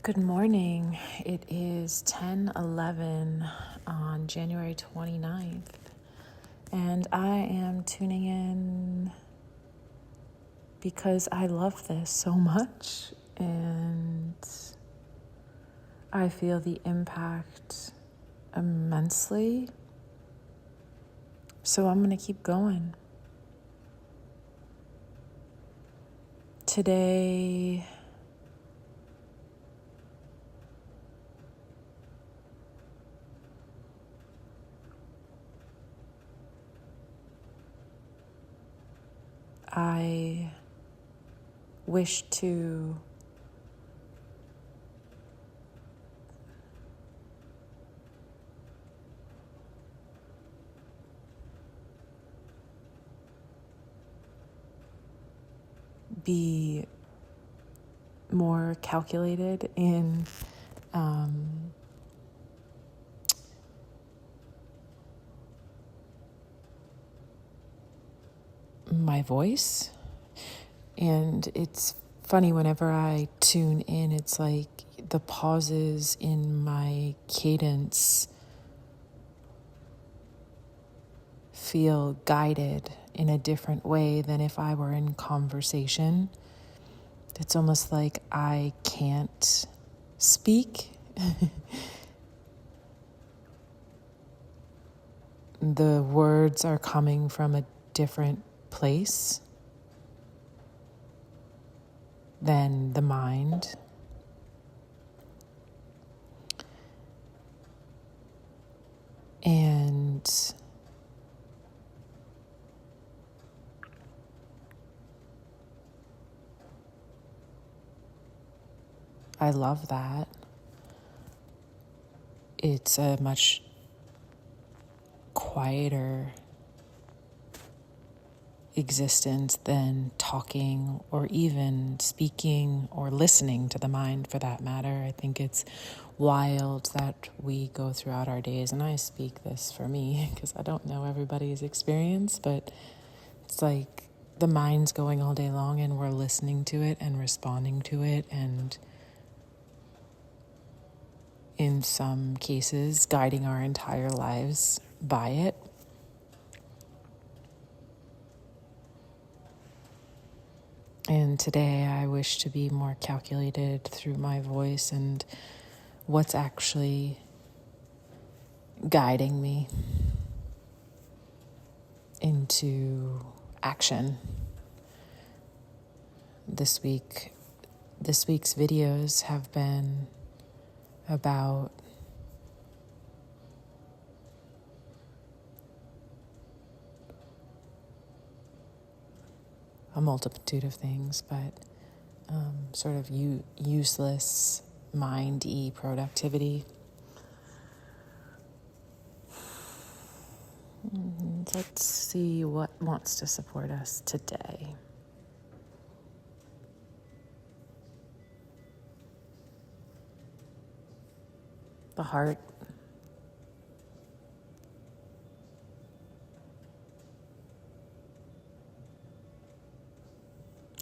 Good morning. It is 10:11 on January 29th, and I am tuning in because I love this so much, and I feel the impact immensely. So I'm going to keep going. Today, I wish to be more calculated in my voice. And it's funny, whenever I tune in, it's like the pauses in my cadence feel guided in a different way than if I were in conversation. It's almost like I can't speak. The words are coming from a different place than the mind. And I love that. It's a much quieter existence than talking or even speaking or listening to the mind, for that matter. I think it's wild that we go throughout our days, and I speak this for me because I don't know everybody's experience, but it's like the mind's going all day long and we're listening to it and responding to it, and in some cases guiding our entire lives by it. And today I wish to be more calculated through my voice and what's actually guiding me into action. This week's videos have been about a multitude of things, but sort of useless mind-y productivity. Let's see what wants to support us today. The heart.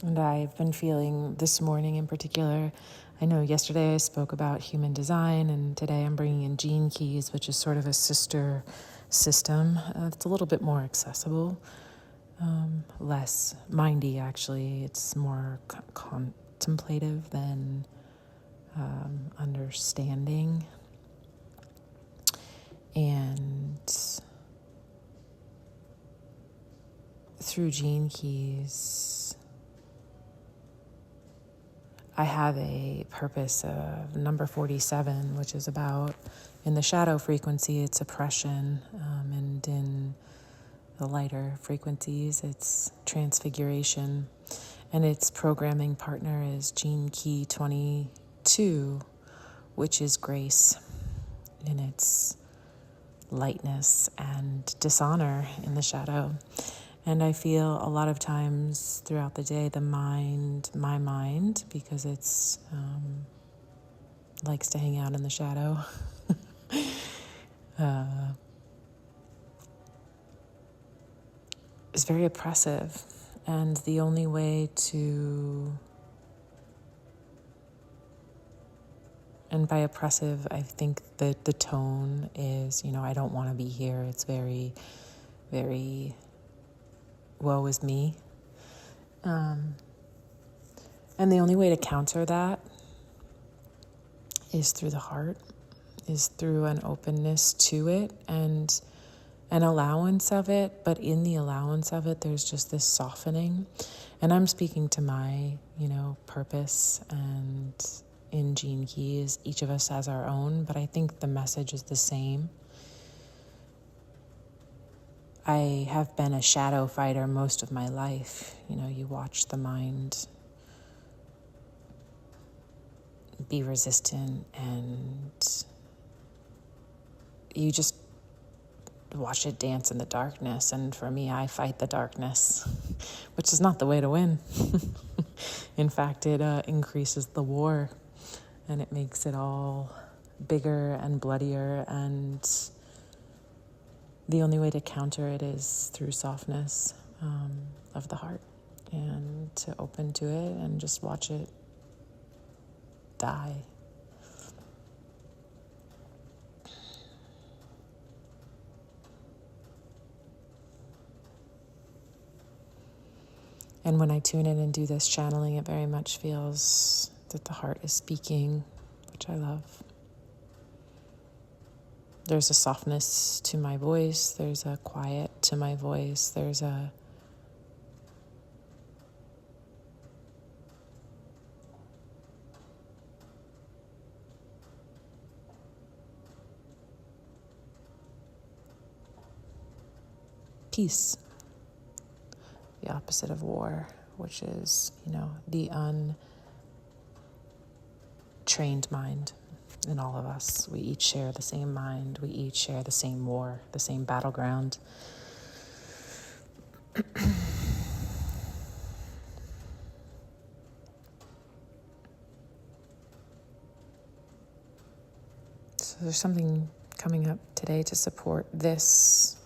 And I've been feeling this morning in particular, I know yesterday I spoke about human design, and today I'm bringing in Gene Keys, which is sort of a sister system. It's a little bit more accessible, less mindy actually. It's more contemplative than understanding. And through Gene Keys, I have a purpose of number 47, which is about, in the shadow frequency, it's oppression, and in the lighter frequencies, it's transfiguration. And its programming partner is Gene Key 22, which is grace in its lightness and dishonor in the shadow. And I feel a lot of times throughout the day, my mind, because it's likes to hang out in the shadow, is very oppressive. And the only way to And by oppressive, I think that the tone is, I don't want to be here. It's very, very woe is me. And the only way to counter that is through the heart, is through an openness to it and an allowance of it. But in the allowance of it, there's just this softening. And I'm speaking to my, purpose, and in Gene Keys, each of us has our own, but I think the message is the same. I have been a shadow fighter most of my life. You watch the mind be resistant, and you just watch it dance in the darkness. And for me, I fight the darkness, which is not the way to win. In fact, it increases the war, and it makes it all bigger and bloodier. And the only way to counter it is through softness of the heart, and to open to it and just watch it die. And when I tune in and do this channeling, it very much feels that the heart is speaking, which I love. There's a softness to my voice. There's a quiet to my voice. There's a peace, the opposite of war, which is, the untrained mind in all of us. We each share the same mind. We each share the same war, the same battleground. So there's something coming up today to support this.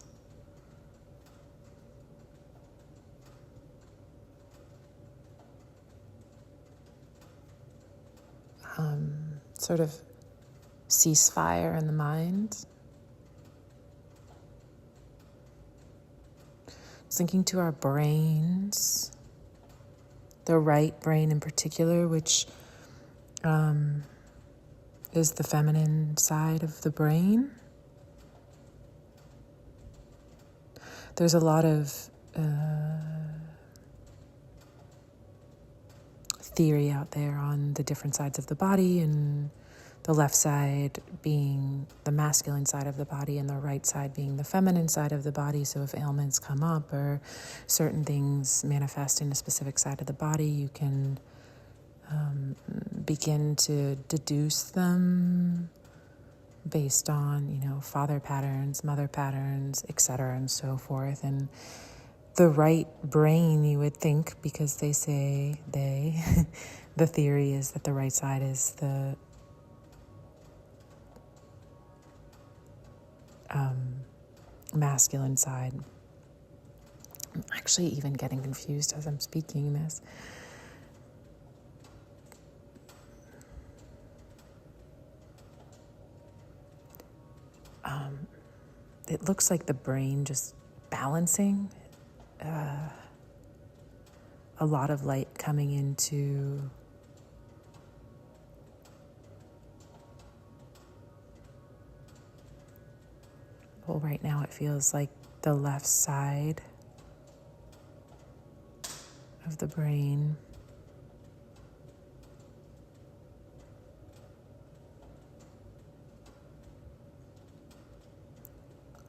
Sort of ceasefire in the mind. Linking to our brains, the right brain in particular, which is the feminine side of the brain. There's a lot of theory out there on the different sides of the body, and the left side being the masculine side of the body and the right side being the feminine side of the body. So if ailments come up or certain things manifest in a specific side of the body, you can begin to deduce them based on, father patterns, mother patterns, etc., and so forth. And the right brain, you would think, because they say the theory is that the right side is the masculine side. I'm actually even getting confused as I'm speaking this. It looks like the brain just balancing. A lot of light coming into right now it feels like the left side of the brain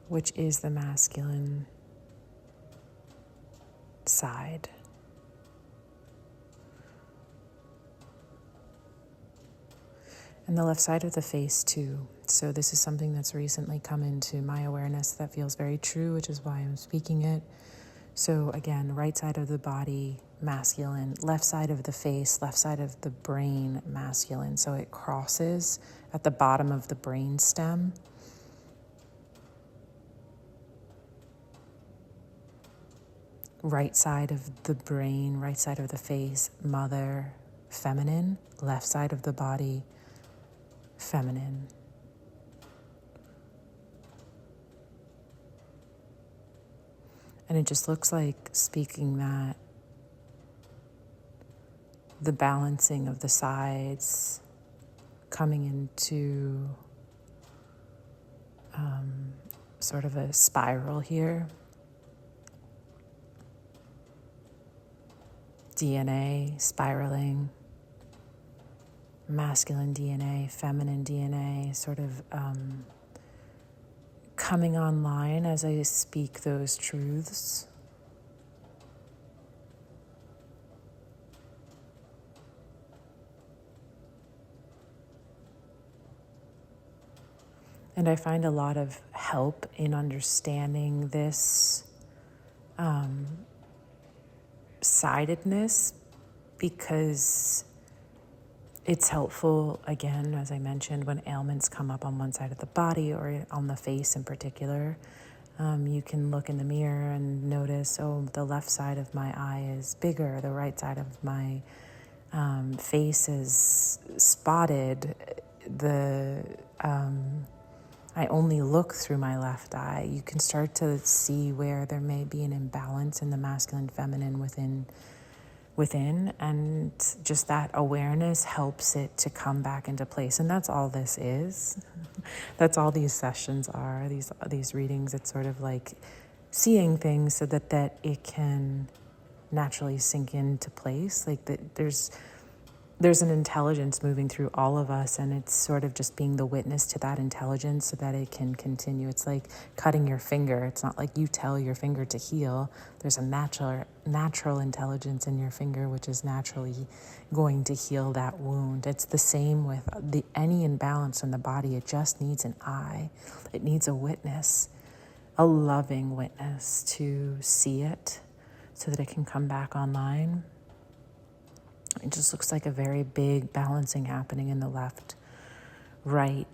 which is the masculine side. And the left side of the face too. So this is something that's recently come into my awareness that feels very true, which is why I'm speaking it. So again, right side of the body, masculine, left side of the face, left side of the brain, masculine. So it crosses at the bottom of the brainstem. Right side of the brain, right side of the face, mother, feminine, left side of the body, feminine. And it just looks like speaking that the balancing of the sides coming into sort of a spiral here. DNA spiraling, masculine DNA, feminine DNA, sort of coming online as I speak those truths. And I find a lot of help in understanding this sidedness, because it's helpful, again, as I mentioned, when ailments come up on one side of the body or on the face in particular. You can look in the mirror and notice, oh, the left side of my eye is bigger, the right side of my face is spotted, I only look through my left eye. You can start to see where there may be an imbalance in the masculine feminine within, and just that awareness helps it to come back into place. And that's all this is. That's all these sessions are, these readings. It's sort of like seeing things so that it can naturally sink into place. Like that there's an intelligence moving through all of us, and it's sort of just being the witness to that intelligence so that it can continue. It's like cutting your finger. It's not like you tell your finger to heal. There's a natural intelligence in your finger, which is naturally going to heal that wound. It's the same with any imbalance in the body. It just needs an eye. It needs a witness, a loving witness to see it so that it can come back online. It just looks like a very big balancing happening in the left, right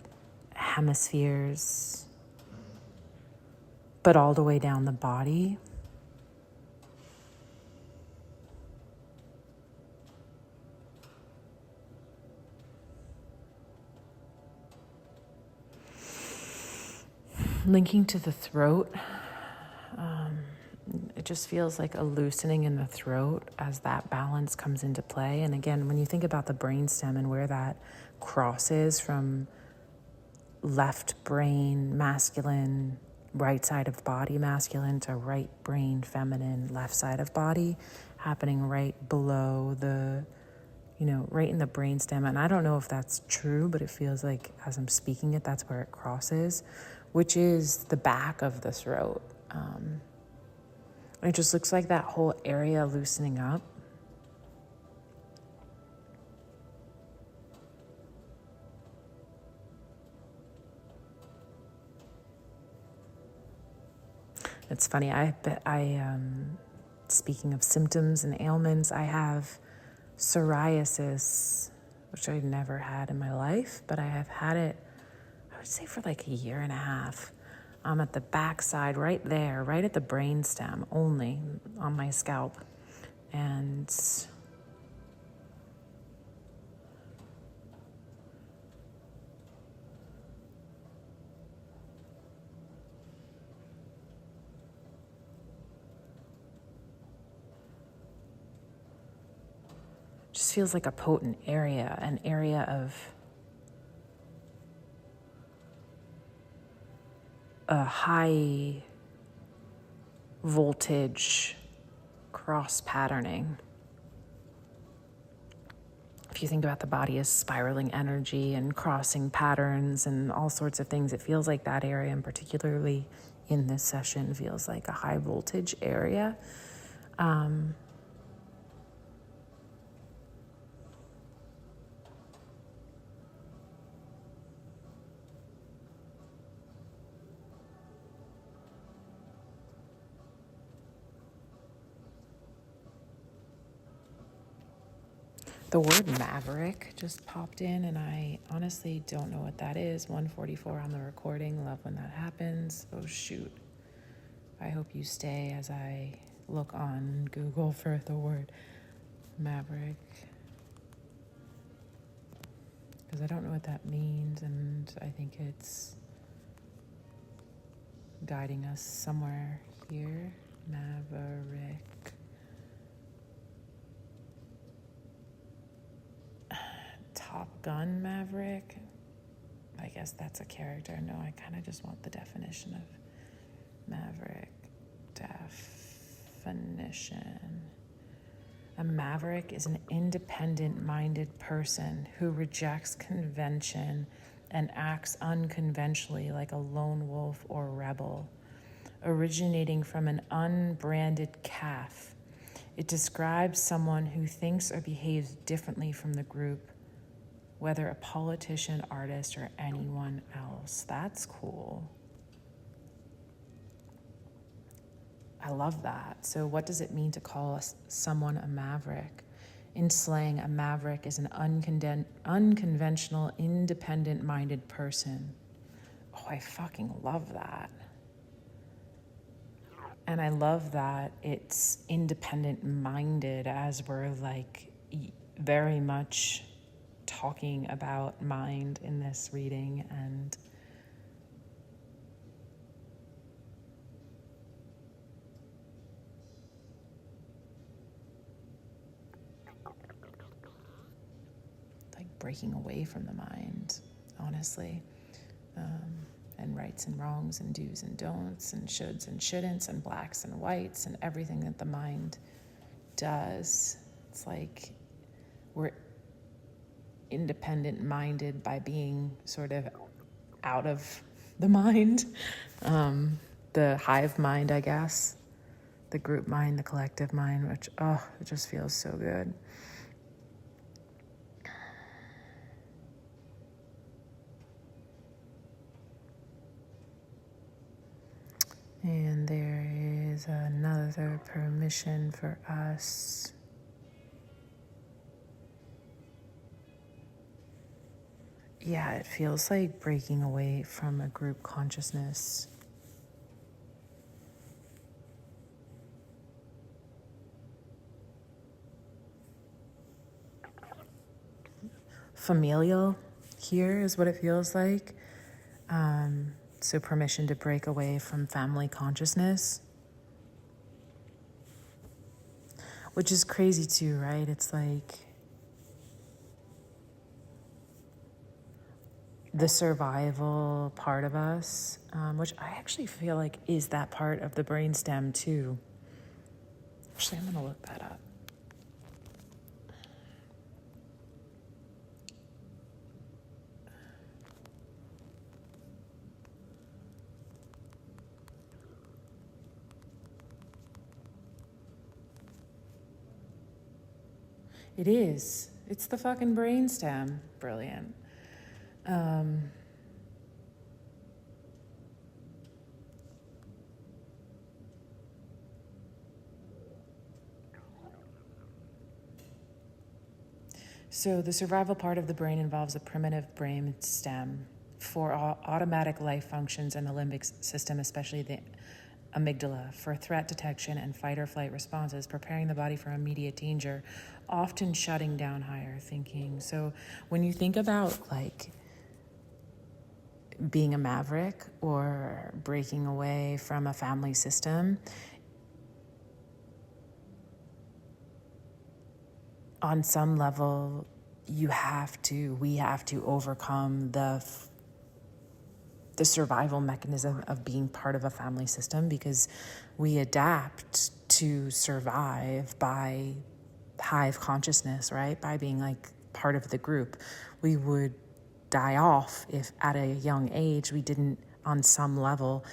hemispheres, but all the way down the body. Linking to the throat. It just feels like a loosening in the throat as that balance comes into play. And again, when you think about the brainstem and where that crosses from left brain masculine, right side of body masculine, to right brain feminine, left side of body, happening right below right in the brainstem. And I don't know if that's true, but it feels like as I'm speaking it, that's where it crosses, which is the back of the throat. It just looks like that whole area loosening up. It's funny, speaking of symptoms and ailments, I have psoriasis, which I've never had in my life, but I have had it, I would say, for like a year and a half. I'm at the back side, right there, right at the brainstem, only on my scalp. And just feels like a potent area, an area of a high voltage cross patterning. If you think about the body as spiraling energy and crossing patterns and all sorts of things, it feels like that area, and particularly in this session, feels like a high voltage area. The word maverick just popped in, and I honestly don't know what that is. 144 on the recording. Love when that happens. Oh, shoot. I hope you stay as I look on Google for the word maverick. because I don't know what that means, and I think it's guiding us somewhere here. Maverick. Top Gun Maverick. I guess that's a character. No, I kind of just want the definition of Maverick. Definition. A maverick is an independent-minded person who rejects convention and acts unconventionally, like a lone wolf or rebel. Originating from an unbranded calf, it describes someone who thinks or behaves differently from the group, whether a politician, artist, or anyone else. That's cool. I love that. So what does it mean to call someone a maverick? In slang, a maverick is an unconventional, independent-minded person. Oh, I fucking love that. And I love that it's independent-minded, as we're like very much talking about mind in this reading. And like breaking away from the mind, honestly. And rights and wrongs and do's and don'ts and shoulds and shouldn'ts and blacks and whites and everything that the mind does. It's like we're independent-minded by being sort of out of the mind, the hive mind, I guess, the group mind, the collective mind, which, it just feels so good. And there is another permission for us. Yeah, it feels like breaking away from a group consciousness. Familial here is what it feels like. So permission to break away from family consciousness, which is crazy too, right? It's like the survival part of us, which I actually feel like is that part of the brainstem too. Actually, I'm going to look that up. It is. It's the fucking brainstem. Brilliant. So the survival part of the brain involves a primitive brain stem for automatic life functions and the limbic system, especially the amygdala, for threat detection and fight or flight responses, preparing the body for immediate danger, often shutting down higher thinking. So when you think about like being a maverick or breaking away from a family system, on some level, we have to overcome the survival mechanism of being part of a family system, because we adapt to survive by hive consciousness, right? By being like part of the group. We would die off if at a young age we didn't, on some level,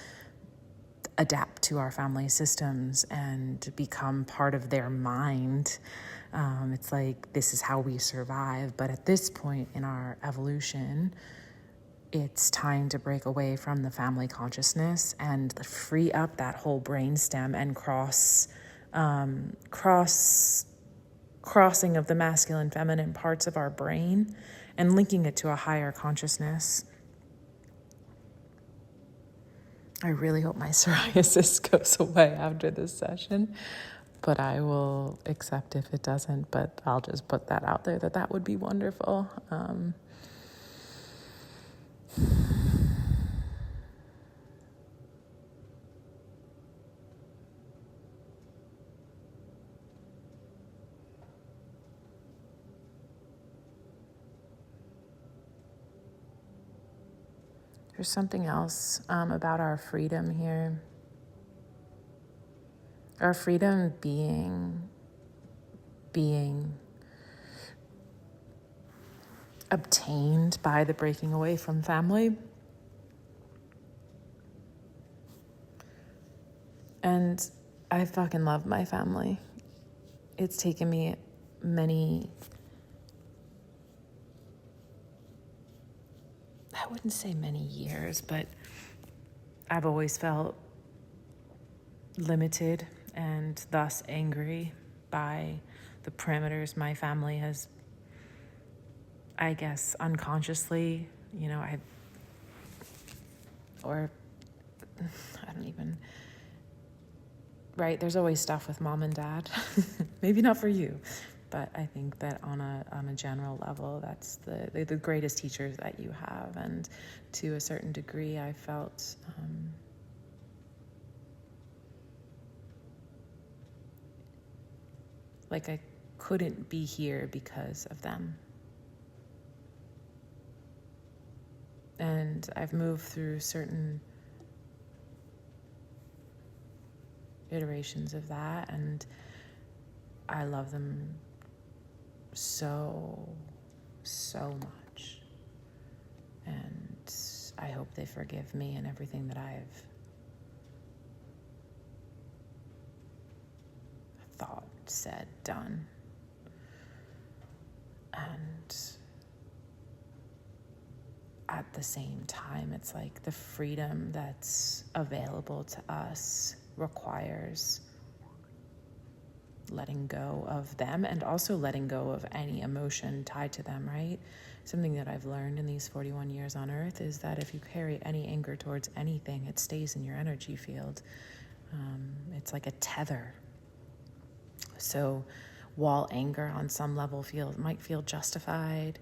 adapt to our family systems and become part of their mind. It's like, this is how we survive. But at this point in our evolution, it's time to break away from the family consciousness and free up that whole brainstem and crossing of the masculine, feminine parts of our brain and linking it to a higher consciousness. I really hope my psoriasis goes away after this session, but I will accept if it doesn't. But I'll just put that out there that would be wonderful. There's something else about our freedom here. Our freedom being obtained by the breaking away from family. And I fucking love my family. It's taken me I wouldn't say many years, but I've always felt limited and thus angry by the parameters my family has, I guess, unconsciously, right, there's always stuff with mom and dad. Maybe not for you, but I think that on a general level, that's the greatest teachers that you have. And to a certain degree, I felt like I couldn't be here because of them. And I've moved through certain iterations of that, and I love them so much. And I hope they forgive me and everything that I've thought, said, done. And at the same time, it's like the freedom that's available to us requires letting go of them and also letting go of any emotion tied to them, right? Something that I've learned in these 41 years on Earth is that if you carry any anger towards anything, it stays in your energy field. It's like a tether. So while anger on some level might feel justified,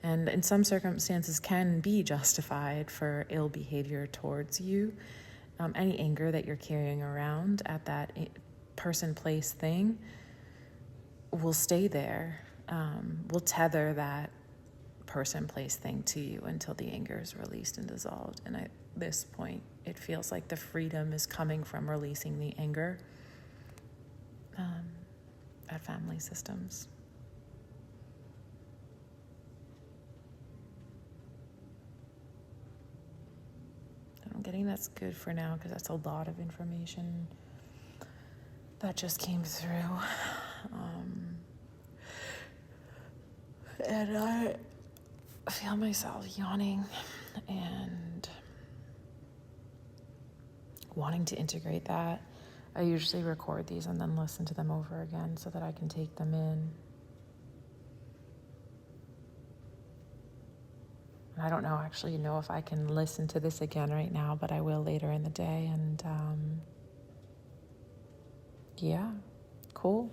and in some circumstances can be justified for ill behavior towards you, any anger that you're carrying around at that person, place, thing will stay there. Will tether that person, place, thing to you until the anger is released and dissolved. And at this point, it feels like the freedom is coming from releasing the anger at family systems. I'm getting that's good for now because that's a lot of information that just came through. And I feel myself yawning and wanting to integrate that. I usually record these and then listen to them over again so that I can take them in. I don't actually know if I can listen to this again right now, but I will later in the day. And yeah, cool.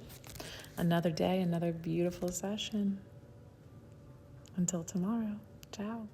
Another day, another beautiful session. Until tomorrow. Ciao.